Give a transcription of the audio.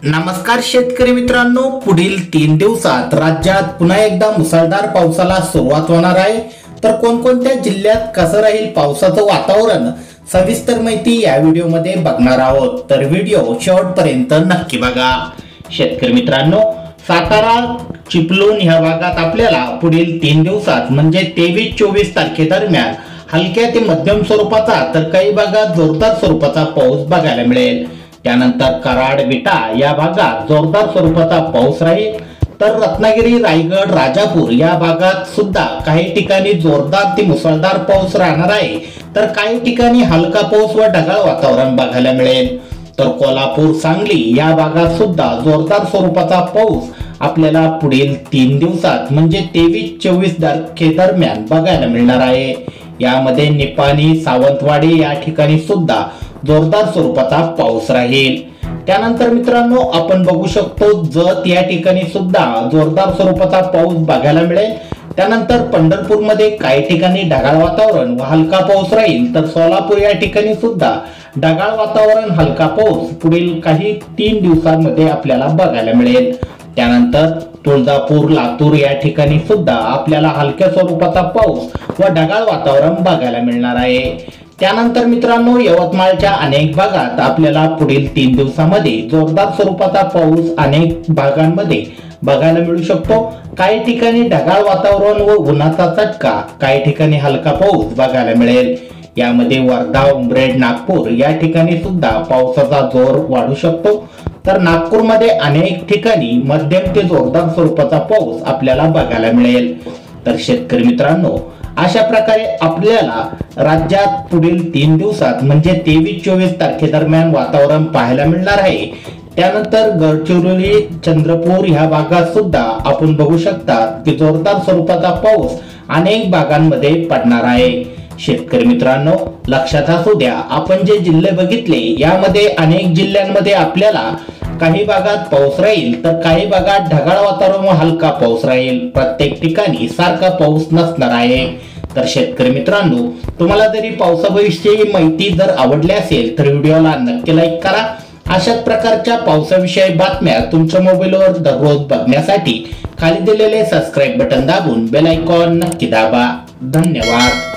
नमस्कार शेतकरी मित्रांनो, पुढील 3 दिवसात राज्यात पुन्हा एकदा मुसळधार पावसाला सुरुवात होणार आहे। तर कोणकोणत्या जिल्ह्यात कसं राहील पावसाचं वातावरण सविस्तर माहिती या व्हिडिओमध्ये बघणार आहोत। तर व्हिडिओ शेवटपर्यंत नक्की बघा। शेतकरी मित्रांनो, सातारा चिपळूण ह्या भागात आपल्याला पुढील 3 दिवसात म्हणजे 23-24 तारखेदरम्यान हलक्या ते मध्यम स्वरूपाचा तर काही भागात जोरदार स्वरूपाचा पाऊस बघायला मिळेल। त्यानंतर कराड विटा या भागात जोरदार स्वरूपाचा पाऊस राहील। तर रत्नागिरी रायगड राजापूर या भागात सुद्धा काही ठिकाणी जोरदार ते मुसळधार पाऊस राहणार आहे। तर काही ठिकाणी हलका पाऊस व ढगाळ वातावरण बघायला मिळेल। तर कोल्हापूर सांगली या भागात सुद्धा जोरदार स्वरूपाचा पाऊस आपल्याला पुढील 3 दिवसात म्हणजे 23-24 तारखेदरम्यान बघायला मिळणार आहे। यामध्ये निपाणी सावंतवाडी या ठिकाणी सुद्धा जोरदार स्वरूपाचा पाऊस राहील। त्यानंतर मित्रांनो, आपण बघू शकतो जत या ठिकाणी सुद्धा जोरदार स्वरूपाचा पाऊस बघायला मिळेल। त्यानंतर पंढरपूर मध्ये काही ठिकाणी ढगाळ वातावरण व हलका पाऊस राहील। तर सोलापूर या ठिकाणी सुद्धा ढगाळ वातावरण हलका पाऊस पुढील काही 3 दिवसांमध्ये आपल्याला बघायला मिळेल। त्यानंतर तुळजापूर लातूर या ठिकाणी सुद्धा आपल्याला हलक्या स्वरूपाचा पाऊस व ढगाळ वातावरण बघायला मिळणार आहे। त्यानंतर मित्रांनो, यवतमाळच्या अनेक भागात आपल्याला पुढील 3 दिवसांमध्ये जोरदार स्वरूपाचा पाऊस अनेक भागांमध्ये बघायला मिळू शकतो। काही ठिकाणी ढगाळ वातावरण व उन्हाचा चटका, काही ठिकाणी हलका पाऊस बघायला मिळेल। यामध्ये वर्धा उमरेड नागपूर या ठिकाणी सुद्धा पावसाचा जोर वाढू शकतो। तर नागपूरमध्ये अनेक ठिकाणी मध्यम ते जोरदार स्वरूपाचा पाऊस आपल्याला बघायला मिळेल। तर शेतकरी मित्रांनो, अशा प्रकारे आपल्याला राज्यात पुढील 3 दिवसात म्हणजे 23-24 तारखेदरम्यान वातावरण पाहायला मिळणार आहे। त्यानंतर गडचिरोली चंद्रपूर ह्या भागात सुद्धा आपण बघू शकता की जोरदार स्वरूपाचा पाऊस अनेक भागांमध्ये पडणार आहे। शेतकरी मित्रांनो, लक्षात असू द्या, आपण जे जिल्हे बघितले यामध्ये अनेक जिल्ह्यांमध्ये आपल्याला काही भागात पाऊस राहील तर काही भागात ढगाळ वातावरण व हलका पाऊस राहील। प्रत्येक ठिकाणी सारखा पाऊस नसणार आहे। तर शेतकरी मित्रांनो, तुम्हाला जरी पावसाविषयी माहिती जर आवडली असेल तर व्हिडिओला नक्की लाईक करा। अशाच प्रकारच्या पावसाविषयी बातम्या तुमच्या मोबाईलवर दररोज बघण्यासाठी खाली दिलेले सबस्क्राईब बटन दाबून बेल आयकॉन नक्की दाबा। धन्यवाद।